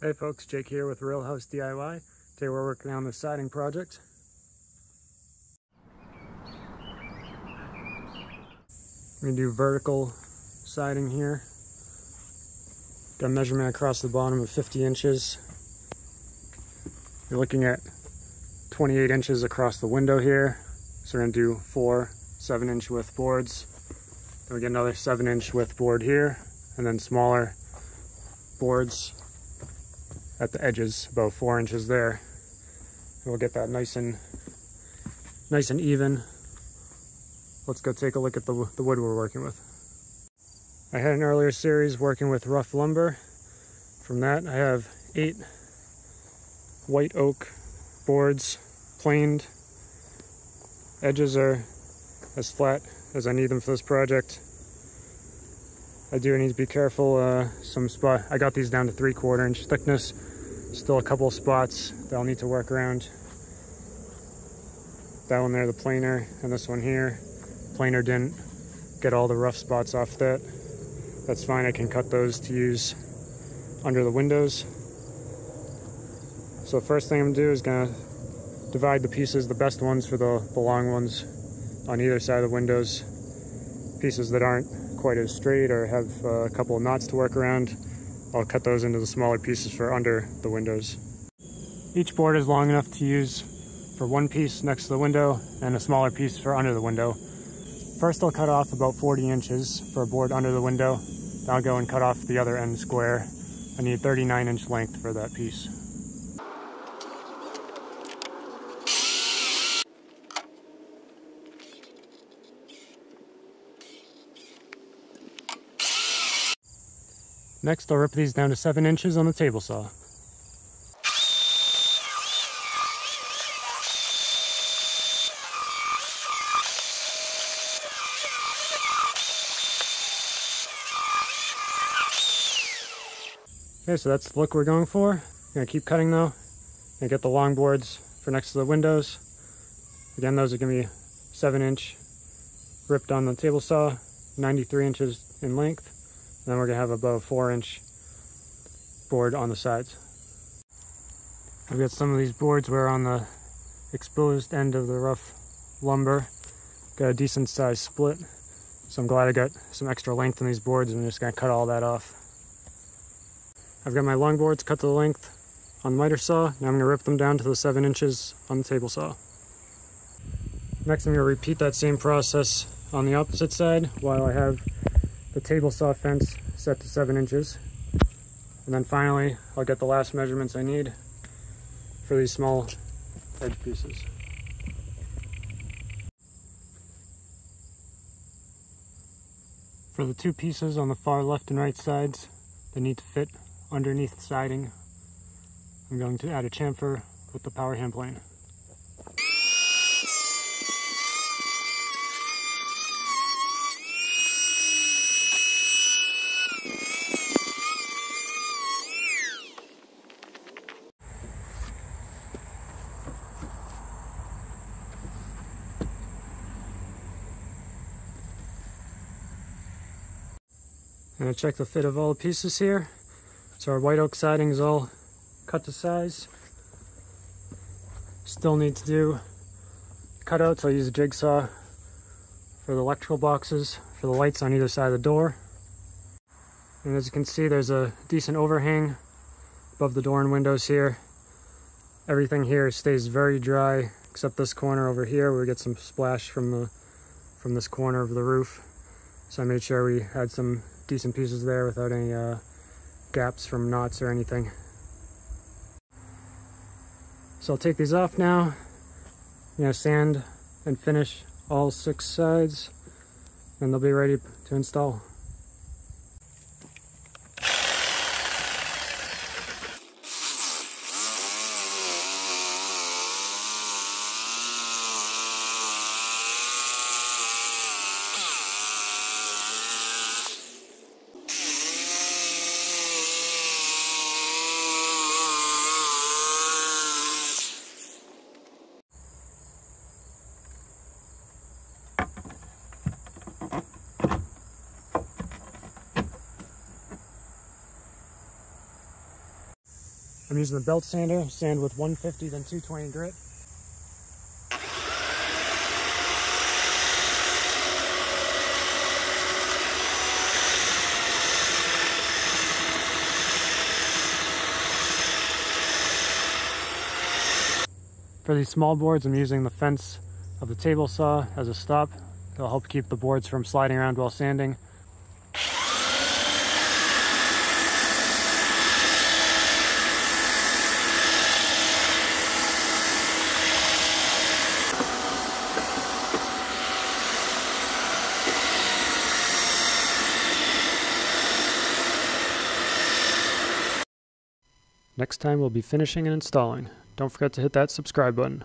Hey folks, Jake here with RealHouseDIY. Today we're working on the siding project. We're going to do vertical siding here. Got a measurement across the bottom of 50 inches. You're looking at 28 inches across the window here. So we're going to do 4 7-inch width boards. Then we get another 7-inch width board here, and then smaller boards at the edges, about 4 inches there. And we'll get that nice and even. Let's go take a look at the wood we're working with. I had an earlier series working with rough lumber. From that, I have 8 white oak boards, planed. Edges are as flat as I need them for this project. I do need to be careful. I got these down to 3/4 inch thickness. Still a couple of spots that I'll need to work around. That one there, the planer, and this one here. Planer didn't get all the rough spots off that. That's fine, I can cut those to use under the windows. So first thing I'm gonna do is gonna divide the pieces, the best ones for the long ones on either side of the windows. Pieces that aren't quite as straight or have a couple of knots to work around, I'll cut those into the smaller pieces for under the windows. Each board is long enough to use for one piece next to the window and a smaller piece for under the window. First I'll cut off about 40 inches for a board under the window. Then I'll go and cut off the other end square. I need 39-inch length for that piece. Next, I'll rip these down to 7 inches on the table saw. Okay, so that's the look we're going for. I'm gonna keep cutting though. And get the long boards for next to the windows. Again, those are gonna be 7-inch ripped on the table saw, 93 inches in length. And then we're gonna have about a 4-inch board on the sides. I've got some of these boards where on the exposed end of the rough lumber. Got a decent sized split. So I'm glad I got some extra length in these boards, and I'm just gonna cut all that off. I've got my long boards cut to the length on the miter saw. Now I'm gonna rip them down to the 7 inches on the table saw. Next I'm gonna repeat that same process on the opposite side while I have the table saw fence set to 7 inches. And then finally, I'll get the last measurements I need for these small edge pieces. For the 2 pieces on the far left and right sides, they need to fit underneath the siding. I'm going to add a chamfer with the power hand plane. I'm going to check the fit of all the pieces here. So our white oak siding is all cut to size. Still need to do cutouts. I'll use a jigsaw for the electrical boxes, for the lights on either side of the door. And as you can see, there's a decent overhang above the door and windows here. Everything here stays very dry, except this corner over here where we get some splash from this corner of the roof. So I made sure we had some decent pieces there without any gaps from knots or anything. So I'll take these off now. Sand and finish all 6 sides, and they'll be ready to install. I'm using the belt sander, sand with 150 then 220 grit. For these small boards, I'm using the fence of the table saw as a stop. It'll help keep the boards from sliding around while sanding. Next time we'll be finishing and installing. Don't forget to hit that subscribe button.